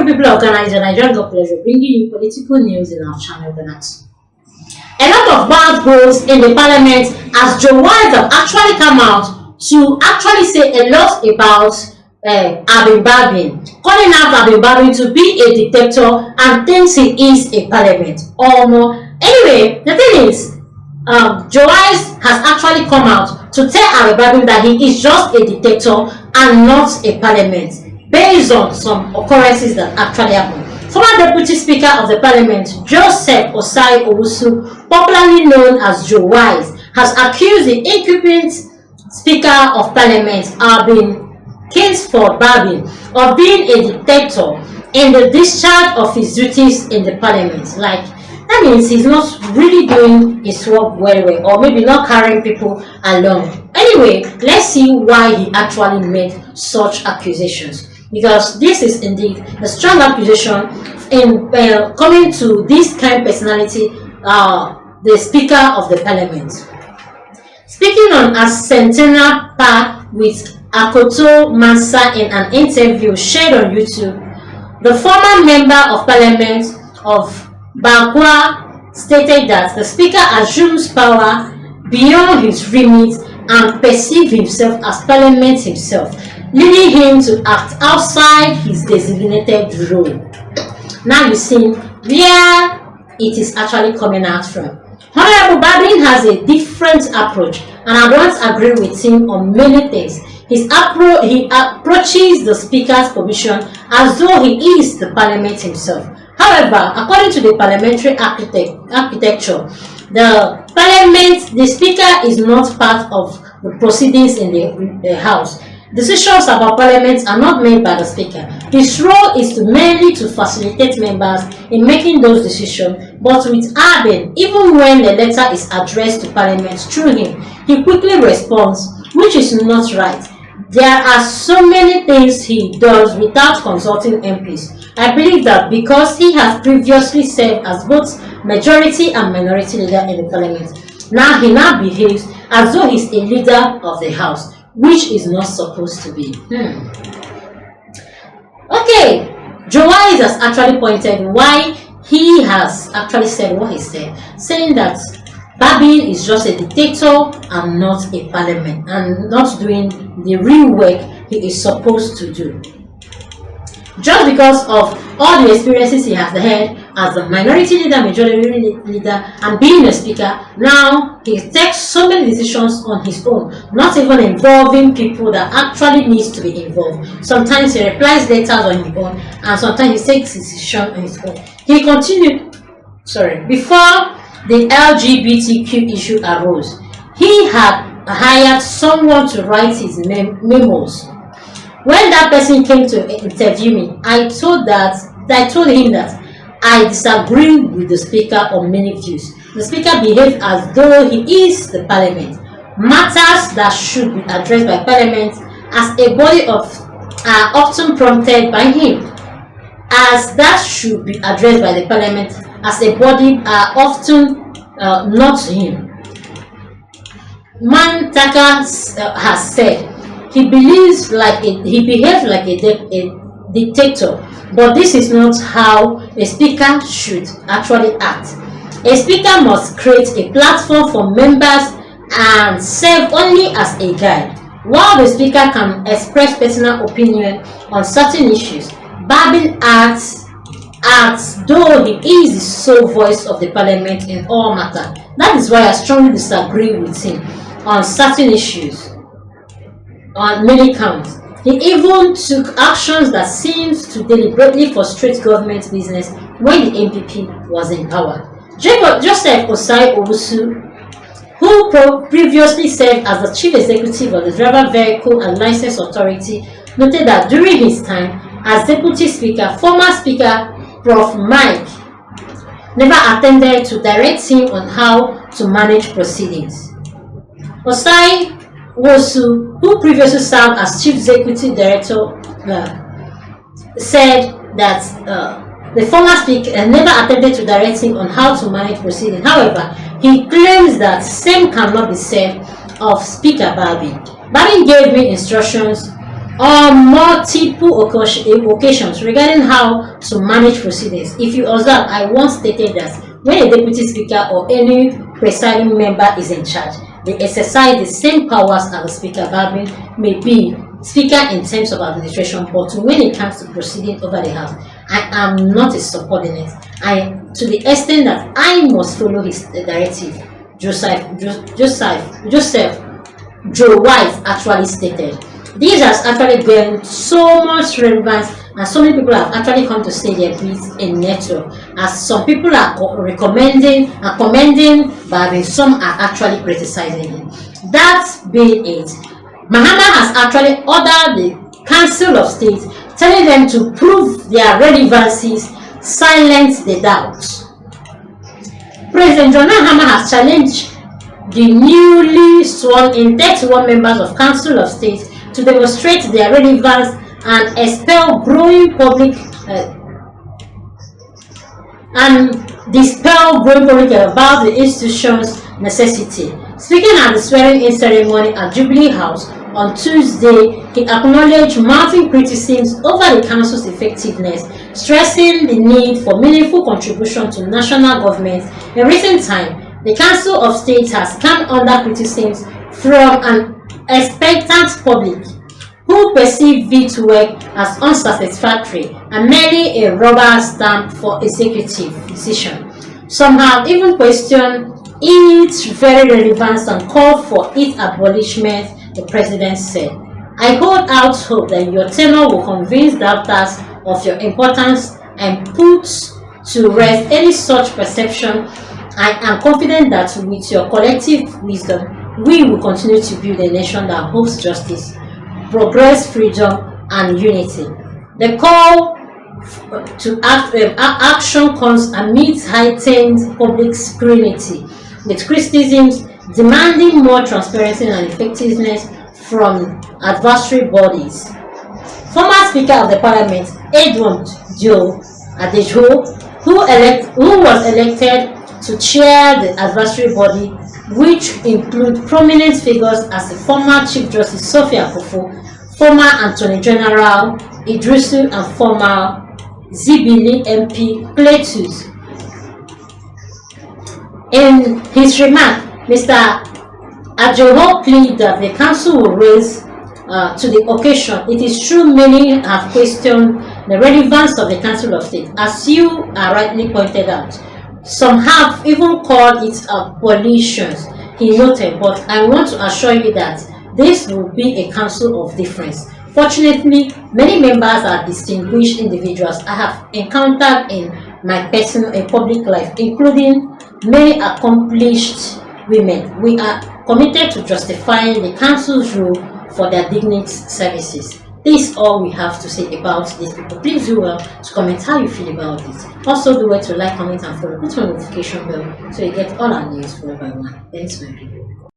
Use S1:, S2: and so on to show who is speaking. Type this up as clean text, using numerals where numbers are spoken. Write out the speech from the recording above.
S1: good people of Ghana, it's a Nigerian God pleasure bringing you political news in our channel, Ghanatube. A lot of bad goes in the parliament as Joe Wise have actually come out to actually say a lot about Abin Babin, calling out Abin Babin to be a dictator and thinks he is a parliament. Anyway, the thing is, Joe Wise has actually come out to tell Abin Babin that he is just a dictator and not a parliament, based on some occurrences that actually happened. Former Deputy Speaker of the Parliament, Joseph Osai Owusu, popularly known as Joe Wise, has accused the incumbent Speaker of Parliament, Abin Kingsford Babin, of being a dictator in the discharge of his duties in the Parliament. Like, that means he's not really doing his work very well, or maybe not carrying people along. Anyway, let's see why he actually made such accusations, because this is indeed a strong accusation in coming to this kind of personality, the Speaker of the Parliament. Speaking on a centennial park with Akoto Mansa in an interview shared on YouTube, the former Member of Parliament of Bakwa stated that the Speaker assumes power beyond his remit and perceives himself as Parliament himself, leading him to act outside his designated role. Now you see where it is actually coming out from. However, Babin has a different approach, and I don't agree with him on many things. He approaches the Speaker's position as though he is the Parliament himself. However, according to the parliamentary architecture, the Speaker is not part of the proceedings in the House. Decisions about Parliament are not made by the Speaker. His role is merely to facilitate members in making those decisions, but with Abin, even when the letter is addressed to Parliament through him, he quickly responds, which is not right. There are so many things he does without consulting MPs. I believe that because he has previously served as both majority and minority leader in the Parliament, he now behaves as though he's a leader of the House, which is not supposed to be. Okay, Joe Wise has actually pointed why he has actually said what he said, saying that Babin is just a dictator and not a parliament, and not doing the real work he is supposed to do. Just because of all the experiences he has had as a minority leader, majority leader, and being a speaker, now he takes so many decisions on his own, not even involving people that actually needs to be involved. Sometimes he replies letters on his own, and sometimes he takes decisions on his own. He continued, before the LGBTQ issue arose, he had hired someone to write his memos. When that person came to interview me, I told him that I disagree with the Speaker on many views. The Speaker behaves as though he is the Parliament. Matters that should be addressed by Parliament as a body are often prompted by him. As that should be addressed by the Parliament as a body are often not him. Mantaka has said he behaves like a dictator, but this is not how a speaker should actually act. A speaker must create a platform for members and serve only as a guide. While the speaker can express personal opinion on certain issues, Babin acts though he is the sole voice of the Parliament in all matters. That is why I strongly disagree with him on certain issues. On many counts, he even took actions that seemed to deliberately frustrate government business when the MPP was in power. Joseph Osai Owusu, who previously served as the chief executive of the Driver Vehicle and License Authority, noted that during his time as deputy speaker, former speaker Prof. Mike never attended to direct him on how to manage proceedings. Osai Wosu, who previously served as Chief Executive Director, said that the former speaker never attempted to direct him on how to manage proceedings. However, he claims that same cannot be said of Speaker Babin. Babin gave me instructions on multiple occasions regarding how to manage proceedings. If you observe, I once stated that when a deputy speaker or any presiding member is in charge, they exercise the same powers as the speaker, but may be speaker in terms of administration, but when it comes to proceeding over the house, I am not a subordinate. To the extent that I must follow his directive, Joseph Joe White actually stated. This has actually gained so much relevance, and so many people have actually come to say their bits in network, as some people are recommending and commending, but some are actually criticizing him. That being it, Mahama has actually ordered the Council of State, telling them to prove their relevancies, silence the doubts. President John Mahama has challenged the newly sworn in 31 members of Council of State to demonstrate their relevance and expel growing public about the institution's necessity. Speaking at the swearing-in ceremony at Jubilee House on Tuesday, he acknowledged mounting criticisms over the council's effectiveness, stressing the need for meaningful contribution to national government. In recent time, the Council of State has come under criticisms from an expectant public who perceive its work as unsatisfactory and merely a rubber stamp for executive decision. Some have even questioned its very relevance and called for its abolishment, the president said. I hold out hope that your tenure will convince doubters of your importance and put to rest any such perception. I am confident that with your collective wisdom, we will continue to build a nation that hopes justice, progress, freedom, and unity. The call to action comes amidst heightened public scrutiny, with criticisms demanding more transparency and effectiveness from adversary bodies. Former Speaker of the Parliament, Edward Joe Adejo, who was elected to chair the advisory body, which include prominent figures as the former Chief Justice Sophia Akufo, former Attorney General Idrisu, and former Zibili MP Cletus. In his remark, Mr. Adejo pleaded that the council will raise to the occasion. It is true many have questioned the relevance of the Council of State, as you are rightly pointed out. Some have even called it abolitions, he noted, but I want to assure you that this will be a council of difference. Fortunately, many members are distinguished individuals I have encountered in my personal and public life, including many accomplished women. We are committed to justifying the council's role for their dignity services. This is all we have to say about these people. Please do well to comment how you feel about it. Also do well to like, comment, and follow. Put on notification bell so you get all our news forever. Thanks for everything.